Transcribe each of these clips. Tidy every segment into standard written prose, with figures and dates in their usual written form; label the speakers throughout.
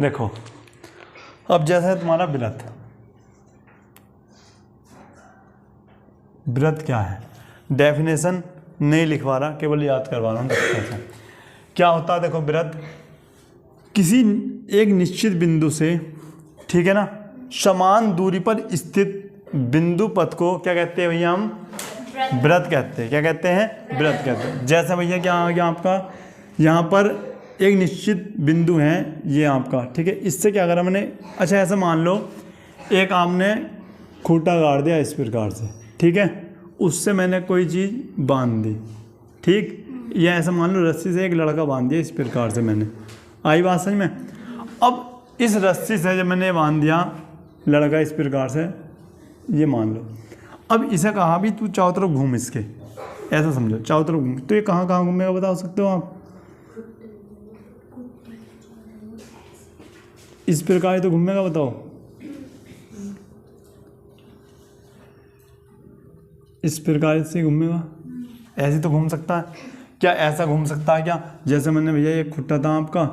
Speaker 1: देखो अब जैसा है तुम्हारा व्रत, व्रत क्या है, डेफिनेशन नहीं लिखवा रहा, केवल याद करवा रहा हूँ। क्या होता है देखो, व्रत किसी एक निश्चित बिंदु से, ठीक है ना, समान दूरी पर स्थित बिंदु पथ को क्या कहते हैं भैया, हम व्रत कहते हैं। क्या कहते हैं? व्रत कहते हैं। जैसा भैया क्या आ गया आपका, यहाँ पर एक निश्चित बिंदु है ये आपका, ठीक है। इससे क्या करा मैंने, अच्छा ऐसा मान लो एक आपने खूंटा गाड़ दिया इस प्रकार से, ठीक है, उससे मैंने कोई चीज़ बांध दी, ठीक, या ऐसा मान लो रस्सी से एक लड़का बांध दिया इस प्रकार से मैंने, आई बात समझ में। अब इस रस्सी से जब मैंने बांध दिया लड़का इस प्रकार से, ये मान लो, अब इसे कहा भी तू चारों तरफ घूम, इसके ऐसा समझो चारों तरफ घूम, तो ये कहाँ कहाँ घूमेगा बता सकते हो आप? इस प्रकार ही तो घूमेगा, बताओ इस प्रकार से घूमेगा, ऐसे तो घूम सकता है क्या? ऐसा घूम सकता है क्या? जैसे मैंने भैया ये खुट्टा था आपका,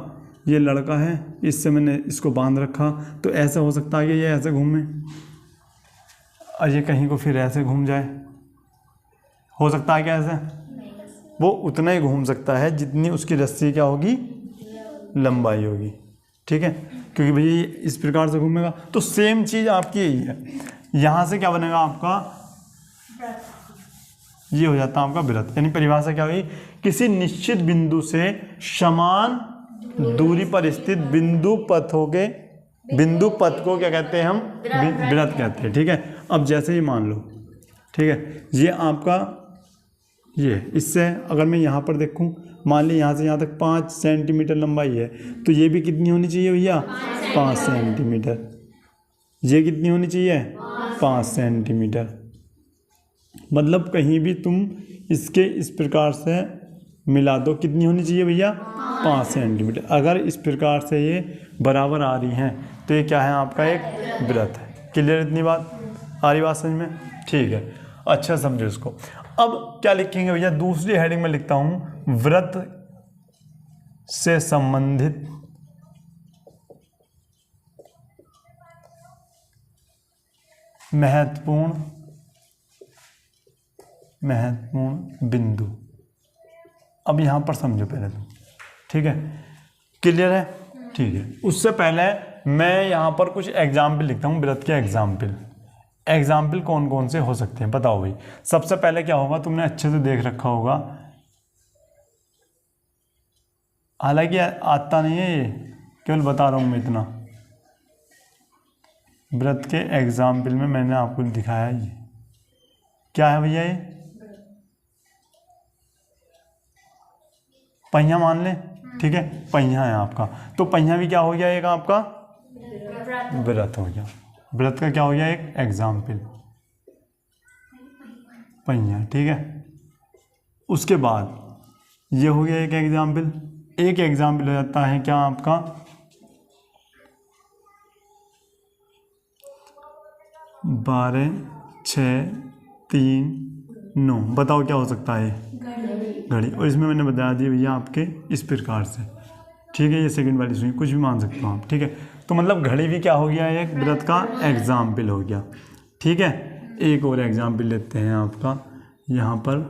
Speaker 1: ये लड़का है, इससे मैंने इसको बांध रखा, तो ऐसा हो सकता है कि ये ऐसे घूमे और ये कहीं को फिर ऐसे घूम जाए, हो सकता है क्या ऐसे? वो उतना ही घूम सकता है जितनी उसकी रस्सी क्या होगी, लंबाई होगी, ठीक है, क्योंकि भैया ये इस प्रकार से घूमेगा। तो सेम चीज़ आपकी यही है, यहाँ से क्या बनेगा आपका, ये हो जाता है आपका व्रत। यानी परिभाषा क्या हुई, किसी निश्चित बिंदु से समान दूरी पर स्थित बिंदु पथ को क्या कहते हैं हम, व्रत कहते हैं, ठीक है। अब जैसे ही मान लो, ठीक है, ये आपका ये, इससे अगर मैं यहाँ पर देखूँ, मान ली यहाँ से यहाँ तक 5 सेंटीमीटर लंबाई है, तो ये भी कितनी होनी चाहिए भैया, 5 सेंटीमीटर। ये कितनी होनी चाहिए, 5 सेंटीमीटर। मतलब कहीं भी तुम इसके इस प्रकार से मिला दो, कितनी होनी चाहिए भैया, 5 सेंटीमीटर। अगर इस प्रकार से ये बराबर आ रही हैं तो ये क्या है, आपका एक व्रत है। क्लियर, इतनी बात आ रही, बात समझ में, ठीक है, अच्छा समझो इसको। अब क्या लिखेंगे भैया, दूसरी हेडिंग में लिखता हूं, व्रत से संबंधित महत्वपूर्ण बिंदु। अब यहां पर समझो पहले तुम, ठीक है, क्लियर है, ठीक है। उससे पहले मैं यहां पर कुछ एग्जाम्पल लिखता हूं, व्रत के एग्जाम्पल कौन कौन से हो सकते हैं, बताओ भाई। सबसे पहले क्या होगा, तुमने अच्छे से देख रखा होगा, हालांकि आता नहीं है ये, केवल बता रहा हूं मैं इतना। व्रत के एग्जाम्पल में मैंने आपको दिखाया, ये क्या है भैया, ये पहिया मान ले, ठीक है, पहिया है आपका, तो पहिया भी क्या हो गया, एक आपका व्रत हो गया। व्रत का क्या हो गया, एक एग्जाम्पल, पहिया, ठीक है। उसके बाद ये हो गया एक एग्जाम्पल। एक एग्जाम्पल हो जाता है क्या आपका, बारह, 6, 3, 9, बताओ क्या हो सकता है, घड़ी। और इसमें मैंने बता दिया भैया आपके इस प्रकार से, ठीक है, ये सेकंड वाली सुई, कुछ भी मान सकते हो आप, ठीक है। तो मतलब घड़ी भी क्या हो गया, एक व्रत का एग्जाम्पल हो गया, ठीक है। एक और एग्जाम्पल लेते हैं आपका यहाँ पर,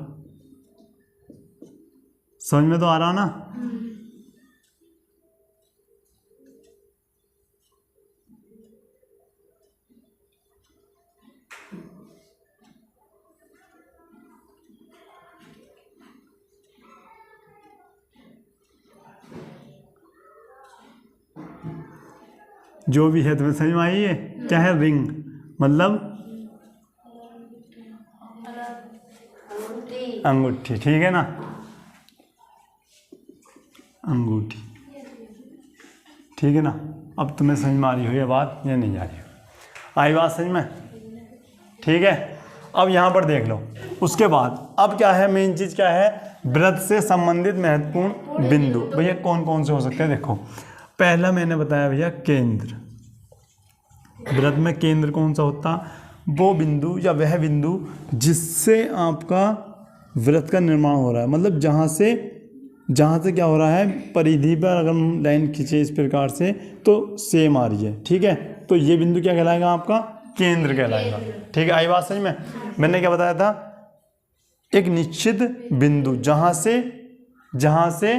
Speaker 1: समझ में तो आ रहा ना। जो भी है तुम्हें समझ में आई है, क्या है, रिंग, मतलब अंगूठी, ठीक है ना, अंगूठी, ठीक है ना। अब तुम्हें समझ में आ रही हो ये बात या नहीं आ रही हो, आई बात समझ में, ठीक है। अब यहाँ पर देख लो, उसके बाद अब क्या है, मेन चीज़ क्या है, व्रत से संबंधित महत्वपूर्ण बिंदु। भैया कौन कौन से हो सकते हैं, देखो पहला मैंने बताया भैया केंद्र। व्रत में केंद्र कौन सा होता, वो बिंदु या वह बिंदु जिससे आपका व्रत का निर्माण हो रहा है, मतलब जहाँ से जहाँ से क्या हो रहा है, परिधि पर अगर हम लाइन खींचे इस प्रकार से तो सेम आ रही है, ठीक है। तो ये बिंदु क्या कहलाएगा आपका, केंद्र कहलाएगा, ठीक है। आई बात समझ में। मैंने क्या बताया था, एक निश्चित बिंदु जहाँ से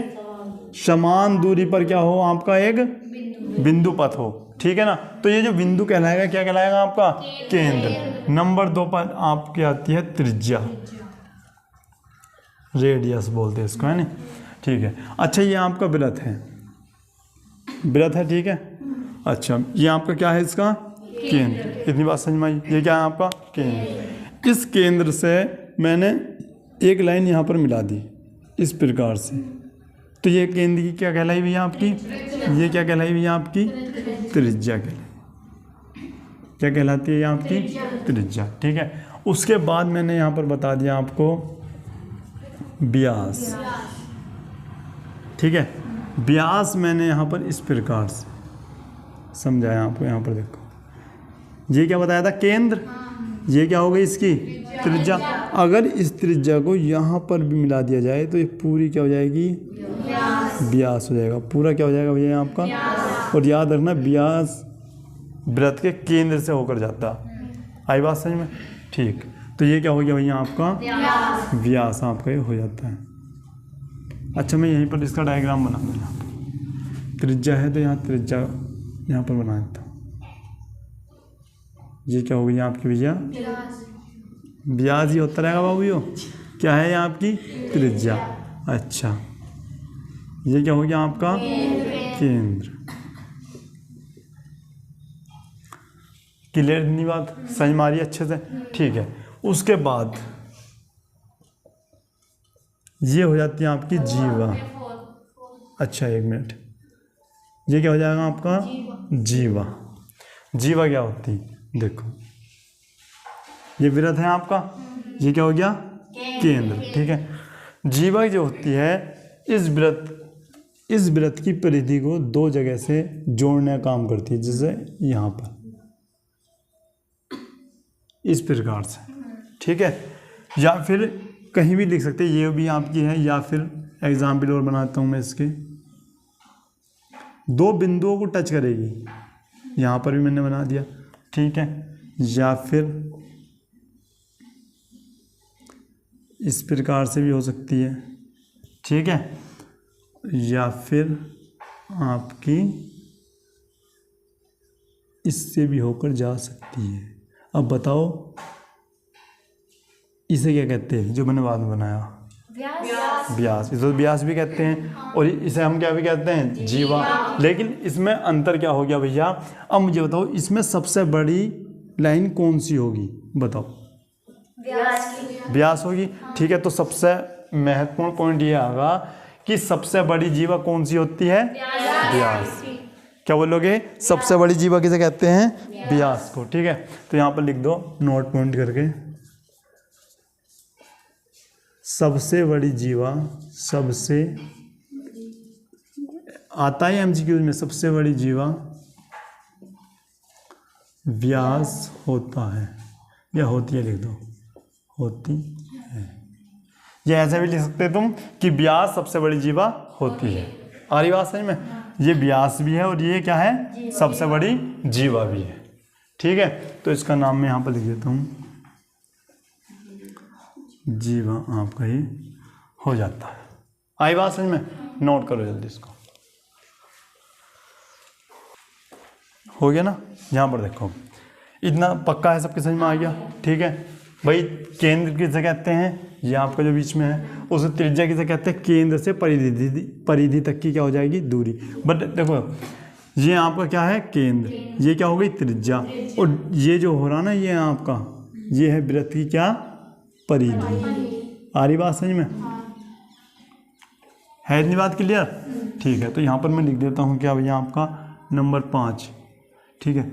Speaker 1: समान दूरी पर क्या हो, आपका एक बिंदु पथ हो, ठीक है ना। तो ये जो बिंदु कहलाएगा क्या कहलाएगा, आपका केंद्र। नंबर 2 पर आपकी आती है त्रिज्या, रेडियस बोलते हैं इसको, है ना, ठीक है। अच्छा ये आपका वृत्त है, ठीक है। अच्छा ये आपका क्या है, इसका केंद्र। इतनी बात समझ में आई। ये क्या है आपका केंद्र। इस केंद्र से मैंने एक लाइन यहाँ पर मिला दी इस प्रकार से, तो ये केंद्र की क्या कहलाई भैया आपकी, ये क्या कहलाई भैया आपकी त्रिज्या कहलाई। क्या कहलाती है ये आपकी त्रिज्या, ठीक है। उसके बाद मैंने यहाँ पर बता दिया आपको व्यास, ठीक है। व्यास मैंने यहाँ पर इस प्रकार से समझाया आपको। यहाँ पर देखो, ये क्या बताया था, केंद्र। ये क्या हो गई इसकी त्रिज्या। अगर इस त्रिज्या को यहाँ पर भी मिला दिया जाए तो ये पूरी क्या हो जाएगी, व्यास हो जाएगा। पूरा क्या हो जाएगा भैया आपका। और याद रखना व्यास वृत्त के केंद्र से होकर जाता। आई बात समझ में, ठीक। तो ये क्या हो गया भैया आपका व्यास आपका ये हो जाता है। अच्छा मैं यहीं पर इसका डायग्राम बना दूँ। यहाँ पर त्रिज्या है तो यहाँ त्रिज्या यहाँ पर बना देता हूँ। ये क्या हो गई आपकी भैया, व्यास ही होता रहेगा बाबू। यो क्या है ये आपकी त्रिज्या। अच्छा ये क्या हो गया आपका केंद्र। क्लियर नहीं बात, समझ मारी अच्छे से, ठीक है। उसके बाद ये हो जाती है आपकी जीवा। अच्छा एक मिनट, ये क्या हो जाएगा आपका जीवा। जीवा क्या होती है, देखो ये वृत्त है आपका, ये क्या हो गया केंद्र, ठीक है। जीवा जो होती है इस वृत्त की परिधि को दो जगह से जोड़ने का काम करती है, जैसे यहाँ पर इस प्रकार से, ठीक है। या फिर कहीं भी लिख सकते हैं, ये भी आपकी है। या फिर एग्जाम्पल और बनाता हूँ मैं इसके, दो बिंदुओं को टच करेगी, यहाँ पर भी मैंने बना दिया, ठीक है। या फिर इस प्रकार से भी हो सकती है, ठीक है। या फिर आपकी इससे भी होकर जा सकती है। अब बताओ इसे क्या कहते हैं, जो मैंने बाद में बनाया व्यास। इसे तो व्यास भी कहते हैं और इसे हम क्या भी कहते हैं जीवा। लेकिन इसमें अंतर क्या हो गया भैया। अब मुझे बताओ इसमें सबसे बड़ी लाइन कौन सी होगी, बताओ व्यास होगी, ठीक है। तो सबसे महत्वपूर्ण पॉइंट ये आएगा कि सबसे बड़ी जीवा कौन सी होती है, व्यास। क्या बोलोगे, सबसे बड़ी जीवा किसे कहते हैं, व्यास को, ठीक है। तो यहाँ पर लिख दो नोट पॉइंट करके, सबसे बड़ी जीवा, सबसे आता है एमसीक्यू में, सबसे बड़ी जीवा व्यास होता है या होती है, लिख दो होती है। या ऐसे भी लिख सकते हैं तुम कि व्यास सबसे बड़ी जीवा होती है। आ रही बात समझ में, ये व्यास भी है और ये क्या है सबसे बड़ी जीवा भी है, ठीक है। तो इसका नाम मैं यहाँ पर लिख देता हूँ जीवा, आपका ये हो जाता है। आई बात समझ में, नोट करो जल्दी इसको, हो गया ना। यहाँ पर देखो इतना पक्का है, सबके समझ में आ गया, ठीक है भाई। केंद्र किसे कहते हैं, ये आपका जो बीच में है, उसे त्रिज्या किसे कहते हैं, केंद्र से परिधि तक की क्या हो जाएगी दूरी। बट देखो ये आपका क्या है केंद्र, ये क्या हो गई त्रिज्या, और ये जो हो रहा ना ये आपका ये है वृत्त की क्या परिधि। आ रही बात समझ में, है इतनी बात क्लियर, ठीक है। तो यहाँ पर मैं लिख देता हूँ क्या भैया आपका नंबर 5, ठीक है,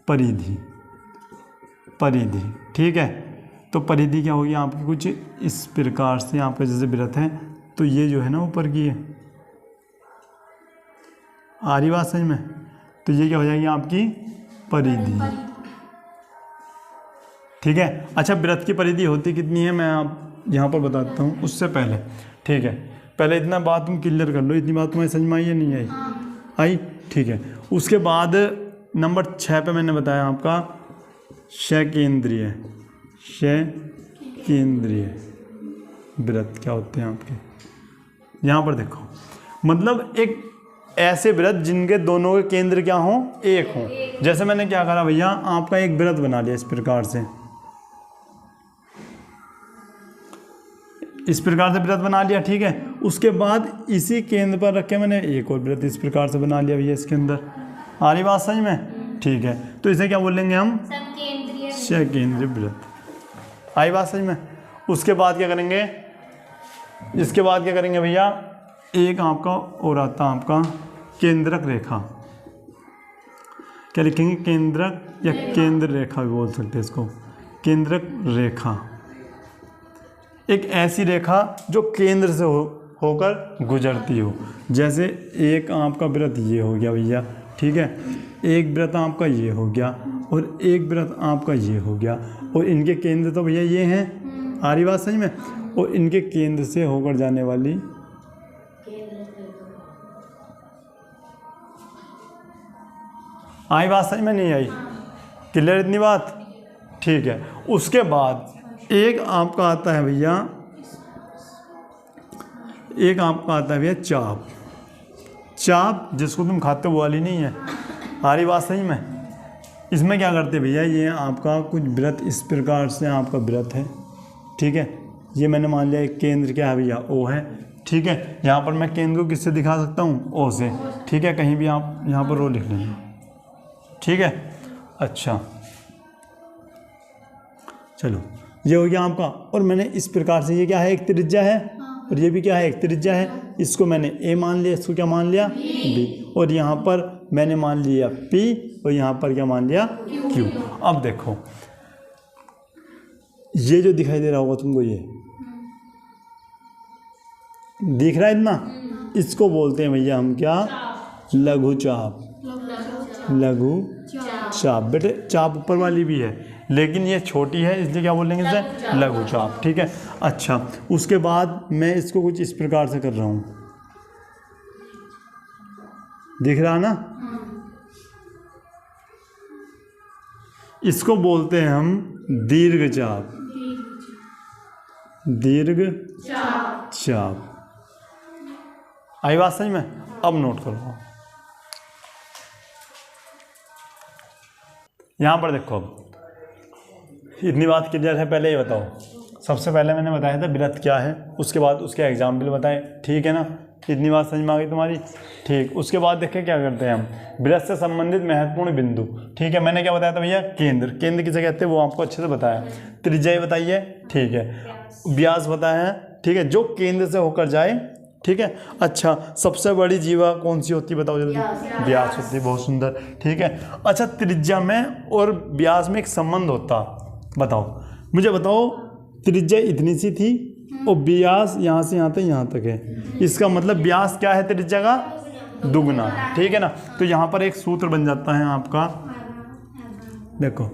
Speaker 1: परिधि, ठीक है। तो परिधि क्या होगी आपकी कुछ इस प्रकार से, आपका जैसे वृत्त है तो ये जो है ना ऊपर की है, आ रही बात समझ में। तो ये क्या हो जाएगी आपकी परिधि, ठीक है। अच्छा वृत्त की परिधि होती कितनी है मैं आप यहाँ पर बताता हूँ उससे पहले, ठीक है। पहले इतना बात तुम क्लियर कर लो, इतनी बात तुम्हें समझ में आई या नहीं आई? आई, ठीक है। उसके बाद नंबर 6 पे मैंने बताया आपका शकेंद्रीय व्रत क्या होते हैं आपके। यहाँ पर देखो, मतलब एक ऐसे व्रत जिनके दोनों के केंद्र क्या हों, एक हों। जैसे मैंने क्या करा भैया, आपका एक व्रत बना लिया इस प्रकार से, इस प्रकार से व्रत बना लिया, ठीक है। उसके बाद इसी केंद्र पर रख के मैंने एक और व्रत इस प्रकार से बना लिया भैया इसके अंदर। आ रही बात समझ में? ठीक है, तो इसे क्या बोलेंगे हम? सकेंद्रीय व्रत। आई बात समझ में? उसके बाद क्या करेंगे, इसके बाद क्या करेंगे भैया, एक आपका और आता आपका केंद्रक रेखा। क्या लिखेंगे? केंद्रक या केंद्र रेखा भी बोल सकते हैं इसको। केंद्रक रेखा एक ऐसी रेखा जो केंद्र से होकर गुजरती हो। जैसे एक आपका व्रत ये हो गया भैया, ठीक है, एक व्रत आपका ये हो गया और एक व्रत आपका ये हो गया, और इनके केंद्र तो भैया ये हैं। आ रही बात सही में? और इनके केंद्र से होकर जाने वाली, आई बात सही में? नहीं आई? क्लियर इतनी बात? ठीक है। उसके बाद एक आपका आता है भैया, एक आपका आता है भैया चाप। चाप जिसको तुम खाते हो वो वाली नहीं है। आ रही बात सही में? इसमें क्या करते भैया, ये आपका कुछ व्रत इस प्रकार से आपका व्रत है, ठीक है। ये मैंने मान लिया एक केंद्र क्या है भैया, ओ है, ठीक है। यहाँ पर मैं केंद्र को किससे दिखा सकता हूँ? ओ से, ठीक है। कहीं भी आप यहाँ पर ओ लिख लेंगे, ठीक है। अच्छा, चलो, ये हो गया आपका। और मैंने इस प्रकार से, ये क्या है, एक त्रिज्या है, और ये भी क्या है, एक त्रिज्या है। इसको मैंने ए मान लिया, इसको क्या मान लिया, बी, और यहाँ पर मैंने मान लिया पी, और यहाँ पर क्या मान लिया, क्यू। अब देखो, ये जो दिखाई दे रहा होगा तुमको, ये दिख रहा है इतना, इसको बोलते हैं भैया हम क्या, लघु चाप। लघु चाप। बेटे चाप ऊपर वाली भी है, लेकिन ये छोटी है, इसलिए क्या बोलेंगे इसे, लघु चाप, ठीक है। अच्छा, उसके बाद मैं इसको कुछ इस प्रकार से कर रहा हूँ, दिख रहा ना? इसको बोलते हैं हम दीर्घ चाप। दीर्घ चाप। आई बात समझ में? अब नोट करो, यहाँ पर देखो, इतनी बात क्लियर है। पहले ये बताओ, सबसे पहले मैंने बताया था व्रत क्या है, उसके बाद उसके एग्जाम्पल बताए, ठीक है ना? इतनी बात समझ में आ गई तुम्हारी? ठीक। उसके बाद देखें क्या करते हैं हम, व्रत से संबंधित महत्वपूर्ण बिंदु, ठीक है। मैंने क्या बताया था भैया, केंद्र। केंद्र किसे कहते हैं वो आपको अच्छे से बताया। त्रिज्या बताइए, ठीक है। व्यास बताया है, ठीक है, जो केंद्र से होकर जाए, ठीक है। अच्छा, सबसे बड़ी जीवा कौन सी होती है बताओ जल्दी? व्यास होती है। बहुत सुंदर, ठीक है। अच्छा, त्रिज्या में और व्यास में एक संबंध होता, बताओ मुझे, बताओ। त्रिज्या इतनी सी थी और व्यास यहाँ से यहाँ तक, यहाँ तक है। इसका मतलब व्यास क्या है त्रिज्या का? दुगुना, ठीक है ना? तो यहाँ पर एक सूत्र बन जाता है आपका, देखो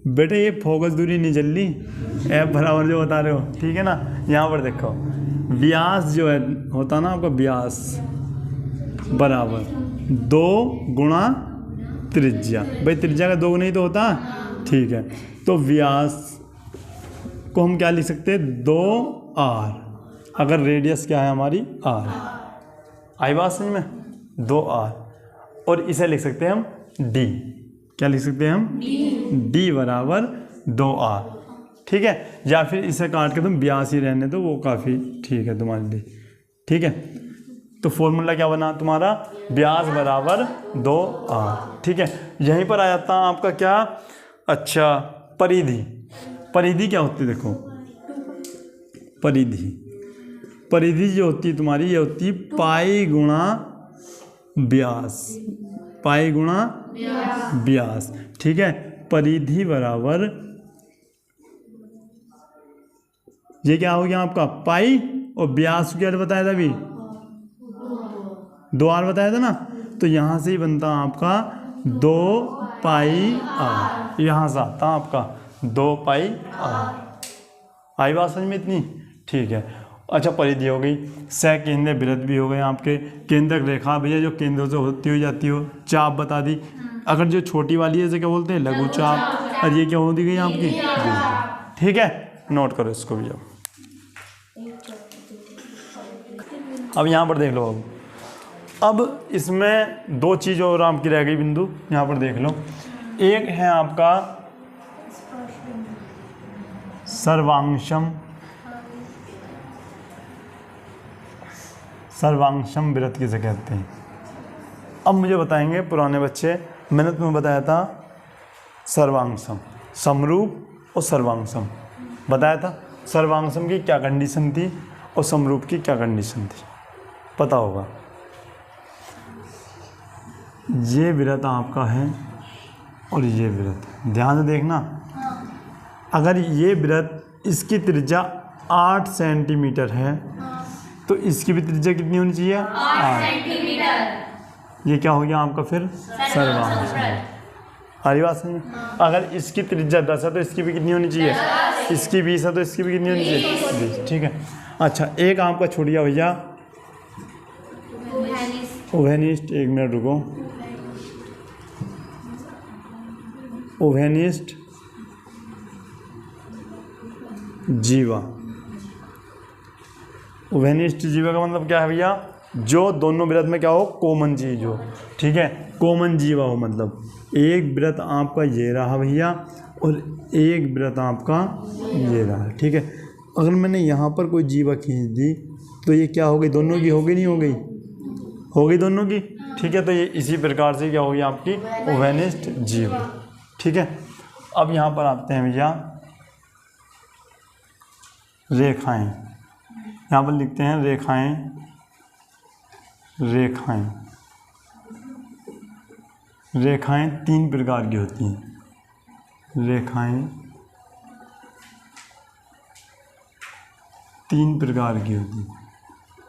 Speaker 1: बेटे, ये फोकस दूरी नहीं जल्दी, एफ बराबर जो बता रहे हो, ठीक है ना? यहाँ पर देखो, व्यास जो है होता ना आपका, व्यास बराबर 2 गुणा त्रिज्या। भाई त्रिज्या का 2 गुना ही तो होता, ठीक है। तो व्यास को हम क्या लिख सकते हैं, 2r, अगर रेडियस क्या है हमारी, r। आई बात समझ में? 2r। और इसे लिख सकते हैं हम d। क्या लिख सकते हैं हम? d बराबर 2r, ठीक है। या फिर इसे काट के तुम व्यास ही रहने दो, वो काफ़ी ठीक है तुम्हारे लिए, ठीक है। तो फॉर्मूला क्या बना तुम्हारा, व्यास बराबर 2r, ठीक है। यहीं पर आ जाता है आपका क्या, अच्छा, परिधि। परिधि क्या होती है, देखो, परिधि, परिधि जो होती है तुम्हारी, ये होती है पाई गुणा व्यास। पाई गुणा व्यास, ठीक है। परिधि बराबर, ये क्या हो गया आपका, पाई, और व्यास क्या बताया था अभी, 2r बताया था ना। तो यहाँ से ही बनता आपका 2 पाई r, यहाँ से आता आपका 2 पाई r। आई बात समझ में इतनी, ठीक है। अच्छा परिधि हो गई। सकेंद्र वृत्त भी हो गए आपके। केंद्रक रेखा भैया जो केंद्र से होती हुई जाती हो। चाप बता दी। अगर जो छोटी वाली है इसे क्या बोलते हैं, लघु चाप। और ये क्या होती गई आपकी, ठीक है, नोट करो इसको भी। अब यहाँ पर देख लो। अब इसमें दो चीज़ और आपकी रह गई बिंदु, यहाँ पर देख लो। एक है आपका सर्वांशम, सर्वांशम वृत्त किसे कहते हैं। अब मुझे बताएंगे पुराने बच्चे, मैंने तुम्हें बताया था सर्वांशम, समरूप और सर्वांशम बताया था। सर्वांशम की क्या कंडीशन थी और समरूप की क्या कंडीशन थी, पता होगा। ये वृत्त आपका है और ये वृत्त, ध्यान से देखना। अगर ये वृत्त इसकी त्रिज्या 8 सेंटीमीटर है तो इसकी भी त्रिज्या कितनी होनी चाहिए, 8 सेंटीमीटर। ये क्या हो गया आपका फिर सर्वांशम। हरी बात समझ। अगर इसकी त्रिज्या 10 है तो इसकी भी कितनी होनी चाहिए, इसकी 20 है तो इसकी भी कितनी होनी चाहिए, 20। ठीक है। अच्छा एक आपका छूट गया भैया ओवेनिस्ट, एक मिनट रुको। ओवेनिस्ट जीवा। ओवेनिस्ट जीवा का मतलब क्या है भैया, जो दोनों वृत्त में क्या हो, कॉमन चीज हो। ठीक है, कॉमन जीवा हो, मतलब एक वृत्त आपका ये रहा भैया और एक वृत्त आपका ये रहा। ठीक है, अगर मैंने यहाँ पर कोई जीवा खींच दी तो ये क्या हो गई, दोनों की हो गई, नहीं हो गई, हो गई दोनों की। ठीक है, तो ये इसी प्रकार से क्या होगी आपकी ओवेनिस्ट जीवा। ठीक है, अब यहाँ पर आते हैं भैया रेखाएं। यहाँ पर लिखते हैं रेखाएं, रेखाएं, रेखाएं 3 प्रकार की होती हैं। रेखाएं 3 प्रकार की होती हैं,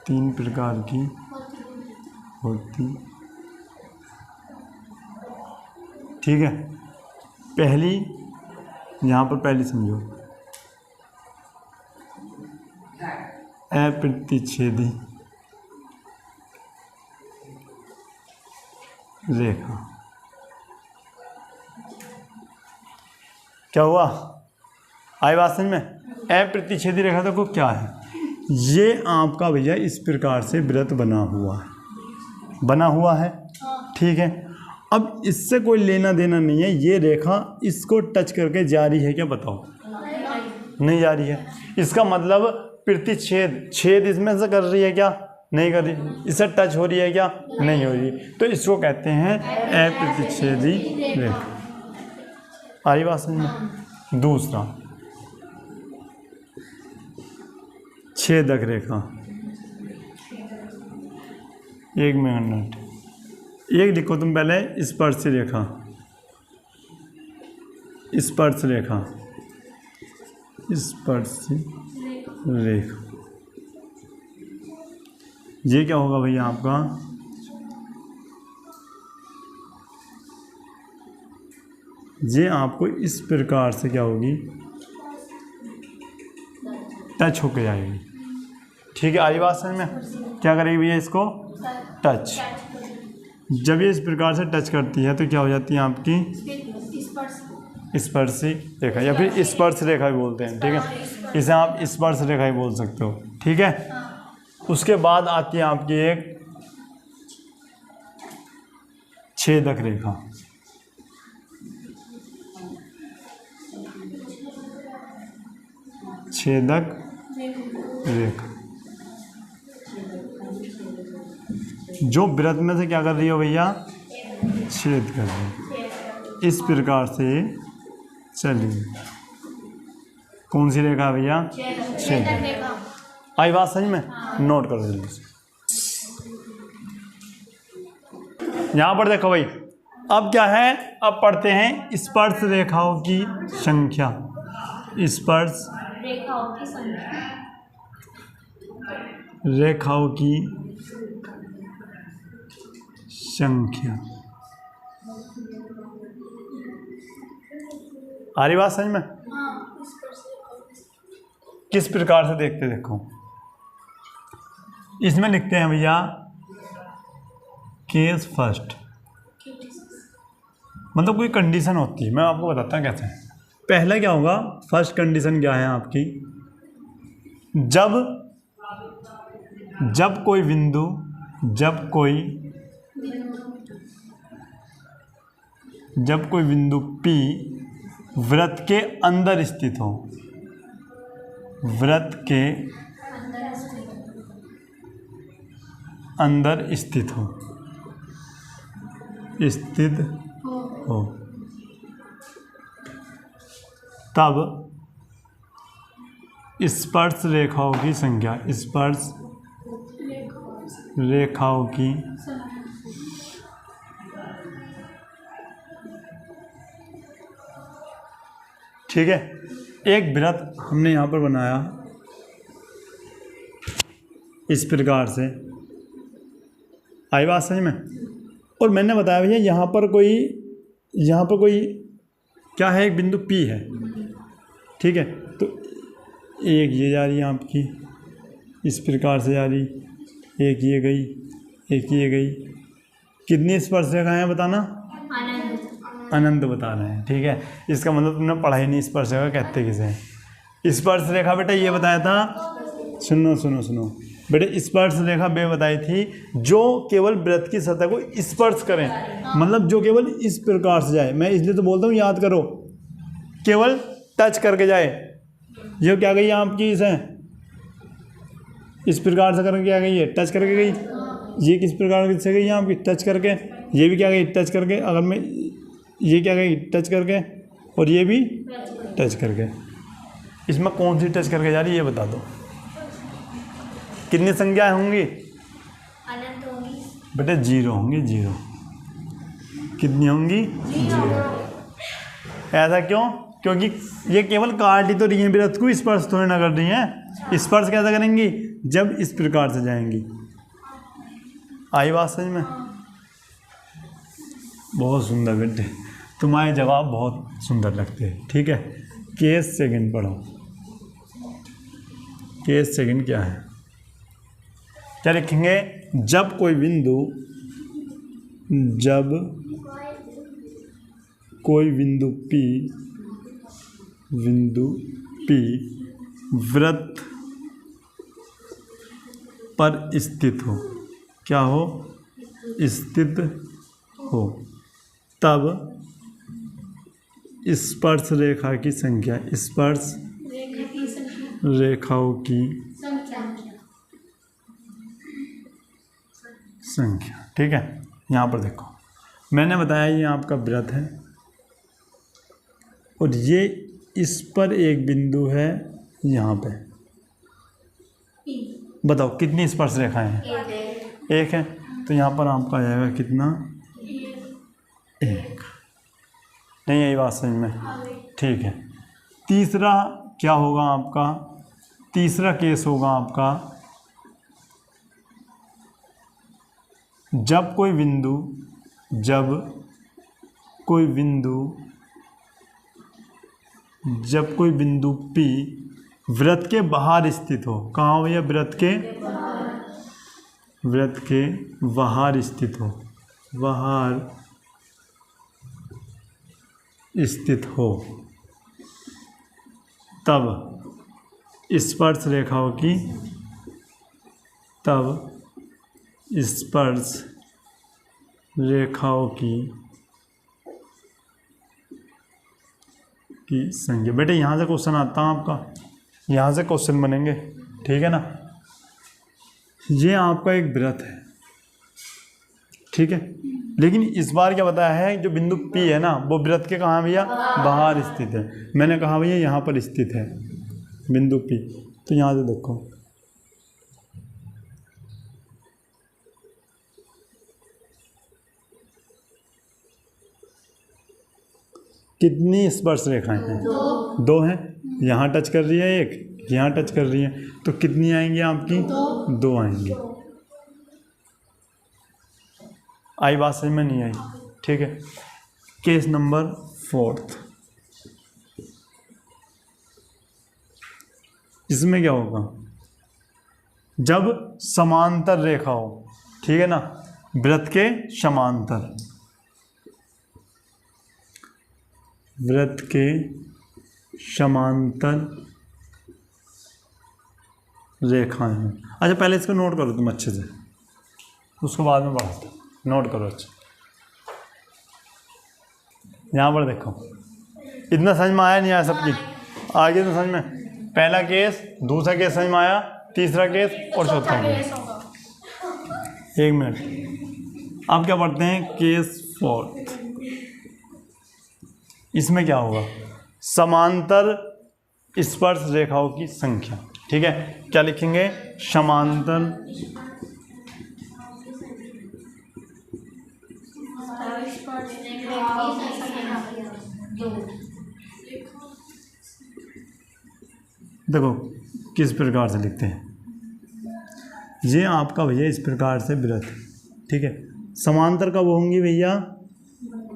Speaker 1: 3 प्रकार की होती। ठीक है, पहली, यहाँ पर पहली समझो, अप्रतिच्छेदी रेखा। क्या हुआ, आई बात समझ में। अप्रतिच्छेदी रेखा देखो क्या है, ये आपका भैया इस प्रकार से वृत्त बना हुआ है, बना हुआ है। ठीक है, अब इससे कोई लेना देना नहीं है, ये रेखा इसको टच करके जा रही है क्या, बताओ, नहीं जा रही है। इसका मतलब प्रतिच्छेद, छेद इसमें से कर रही है क्या, नहीं कर रही। इससे टच हो रही है क्या, नहीं हो रही। तो इसको कहते हैं अप्रतिच्छेदी रेखा। आई बात समझ में। दूसरा छेदक रेखा, एक मिनट, एक लिखो तुम पहले, स्पर्श रेखा, स्पर्श रेखा, स्पर्श रेखा। ये क्या होगा भैया आपका, ये आपको इस प्रकार से क्या होगी, टच होके जाएगी। ठीक है, आई बात समझ में। क्या करेगी भैया इसको, टच। जब ये इस प्रकार से टच करती है तो क्या हो जाती है आपकी स्पर्शी रेखा, या फिर स्पर्श रेखा भी बोलते हैं। ठीक है, इसे आप स्पर्श रेखा ही बोल सकते हो। ठीक है, उसके बाद आती है आपकी एक छेदक रेखा। छेदक रेखा जो वृत्त में से क्या कर रही हो भैया, छेद कर रही है। इस प्रकार से चलिए, कौन सी रेखा भैया, छेद। आई बात सही में, नोट कर जल्दी से। यहां पर देखो भाई, अब क्या है, अब पढ़ते हैं स्पर्श रेखाओं की संख्या। स्पर्श रेखाओं की संख्या। आ रही बात समझ में। किस प्रकार से देखते, देखो इसमें लिखते हैं भैया केस फर्स्ट, मतलब कोई कंडीशन होती है, मैं आपको बताता हूँ कैसे। पहला क्या होगा, फर्स्ट कंडीशन क्या है आपकी, जब कोई बिंदु P वृत्त के अंदर स्थित हो, वृत्त के अंदर स्थित हो, तब स्पर्श रेखाओं की संख्या, स्पर्श रेखाओं की ठीक है। एक वृत्त हमने यहाँ पर बनाया इस प्रकार से, आई बात समझ में। और मैंने बताया भैया यहाँ पर कोई क्या है, एक बिंदु P है, ठीक है। तो एक ये जा रही है आपकी इस प्रकार से जा रही, एक ये गई, एक ये गई, कितनी स्पर्श रेखाएं हैं बताना, अनंत बता रहे हैं, ठीक है। इसका मतलब तुमने पढ़ा ही नहीं स्पर्श रेखा कहते किसे हैं। स्पर्श रेखा बेटा ये बताया था, सुनो बेटे, स्पर्श रेखा वे बताई थी जो केवल वृत्त की सतह को स्पर्श करें, मतलब जो केवल इस प्रकार से जाए। मैं इसलिए तो बोलता हूँ याद करो, केवल टच करके जाए। ये क्या गई आपकी, इसे इस प्रकार से करके क्या गई है, टच करके गई। ये किस प्रकार से गई आपकी, टच करके। ये भी क्या गई, टच करके। अगर मैं ये क्या गई, टच करके, और ये भी टच करके। इसमें कौन सी टच करके जा रही है ये बता दो। कितनी संख्याएं होंगी,
Speaker 2: अनंत होंगी
Speaker 1: बेटे, 0 होंगी, 0। कितनी होंगी, 0। ऐसा क्यों, क्योंकि ये केवल काट ही तो रही है वृत्त को, स्पर्श थोड़ी ना कर रही है। स्पर्श कैसा करेंगी, जब इस प्रकार से जाएंगी। आई बात समझ में, बहुत सुंदर बेटे, तुम्हारे जवाब बहुत सुंदर लगते हैं, ठीक है। केस सेकंड पढ़ो, केस सेकंड क्या है, क्या लिखेंगे, जब कोई बिंदु P वृत्त पर स्थित हो, क्या हो, स्थित हो, तब स्पर्श रेखा की संख्या, स्पर्श रेखाओं की संख्या, ठीक है। यहाँ पर देखो, मैंने बताया ये आपका वृत्त है और ये इस पर एक बिंदु है यहाँ पे। बताओ कितनी स्पर्श रेखाएं हैं, एक है। तो यहाँ पर आपका आ जाएगा कितना, 1। नहीं यही बात समझ में, ठीक है। तीसरा क्या होगा आपका, तीसरा केस होगा आपका, जब कोई बिंदु P वृत्त के बाहर स्थित हो। कहाँ भैया, वृत्त के बाहर स्थित हो, तब स्पर्श रेखाओं की संख्या। बेटे यहाँ से क्वेश्चन आता है आपका, यहाँ से क्वेश्चन बनेंगे, ठीक है ना। ये आपका एक वृत्त है, ठीक है। लेकिन इस बार क्या बताया है, जो बिंदु P है ना, वो वृत्त के कहाँ भैया, बाहर स्थित है। मैंने कहा भैया यहाँ पर स्थित है बिंदु P। तो यहाँ से देखो, कितनी स्पर्श रेखाएं हैं, 2 हैं। यहाँ टच कर रही है एक, यहाँ टच कर रही है, तो कितनी आएंगी आपकी, 2 आएंगी। आई बात समझ में, नहीं आई, ठीक है। केस नंबर 4, इसमें क्या होगा, जब समांतर रेखा हो, ठीक है ना, वृत्त के समांतर, वृत्त के समांतर रेखाएं हैं। अच्छा पहले इसको नोट करो तुम अच्छे से, उसको बाद में बढ़ाते, नोट करो अच्छा। यहाँ पर देखो, इतना समझ में आया नहीं आया सबकी? आगे तो समझ में, पहला केस, दूसरा केस समझ में आया, तीसरा केस और चौथा केस। 1 मिनट, अब क्या पढ़ते हैं? केस 4। इसमें क्या होगा? समांतर स्पर्श रेखाओं की संख्या, ठीक है। क्या लिखेंगे? समांतर देखो किस प्रकार से लिखते हैं, ये आपका भैया इस प्रकार से वृत्त, ठीक है। समांतर कब होंगी भैया?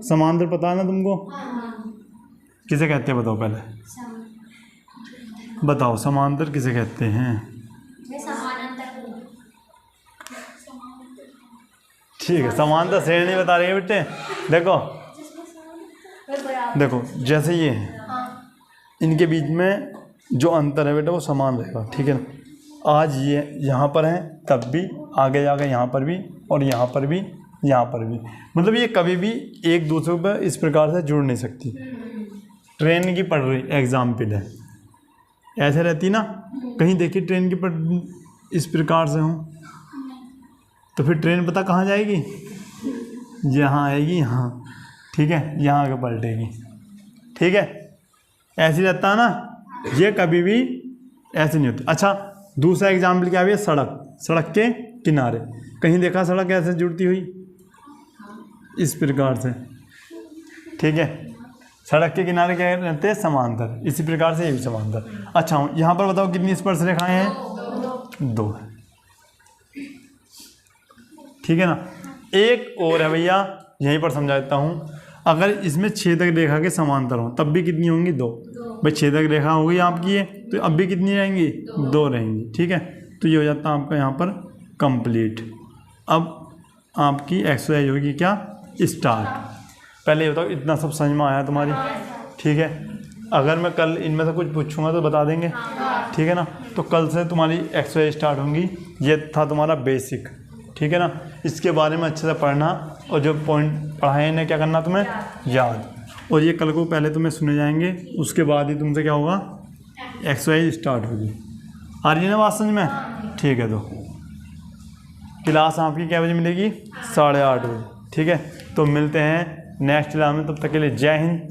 Speaker 1: समांतर पता है ना तुमको? किसे कहते हैं बताओ पहले, बताओ समांतर किसे कहते हैं? ठीक है, समांतर श्रेणी बता रही है बेटे। देखो देखो जैसे ये है, इनके बीच में जो अंतर है बेटा वो समान रहेगा, ठीक है ना। आज ये यहाँ पर है, तब भी आगे जाकर यहाँ पर भी, और यहाँ पर भी, यहाँ पर भी, मतलब ये कभी भी एक दूसरे पर इस प्रकार से जुड़ नहीं सकती। ट्रेन की पटरी एग्जाम्पल है, ऐसे रहती ना, कहीं देखिए ट्रेन की पटरी इस प्रकार से हो, तो फिर ट्रेन पता कहाँ जाएगी? यहाँ आएगी, यहाँ, ठीक है, यहाँ आके पलटेगी, ठीक है। ऐसे रहता है ना, ये कभी भी ऐसे नहीं होती। अच्छा दूसरा एग्जाम्पल क्या है? सड़क, सड़क के किनारे, कहीं देखा सड़क ऐसे जुड़ती हुई इस प्रकार से, ठीक है। सड़क के किनारे क्या रहते हैं? समांतर। इसी प्रकार से ये भी समांतर। अच्छा यहाँ पर बताओ कितनी स्पर्श रेखाएं हैं? 2 है, ठीक है ना। एक और है भैया, यहीं पर समझा देता हूँ। अगर इसमें छेदक रेखा के समांतर हो तब भी कितनी होंगी? 2। भाई छेदक रेखा होगी आपकी ये, तो अब भी कितनी रहेंगी? 2 रहेंगी, ठीक है। तो ये हो जाता है आपका यहाँ पर कंप्लीट। अब आपकी एक्सरसाइज होगी क्या? स्टार्ट। पहले ये बताओ इतना सब समझ में आया तुम्हारी? ठीक है। अगर मैं कल इनमें से कुछ पूछूंगा तो बता देंगे, ठीक है ना। तो कल से तुम्हारी एक्सरसाइज स्टार्ट होंगी। ये था तुम्हारा बेसिक, ठीक है ना। इसके बारे में अच्छे से पढ़ना, और जो पॉइंट पढ़ाए इन्हें क्या करना तुम्हें? याद। और ये कल को पहले तुम्हें सुने जाएंगे, उसके बाद ही तुमसे क्या होगा? एक्सरसाइज स्टार्ट होगी। आ रही है ना बात समझ में? ठीक है। तो क्लास आपकी क्या बजे मिलेगी? 8:30 बजे, ठीक है। तो मिलते हैं नेक्स्ट क्लास में, तब तक के लिए जय हिंद।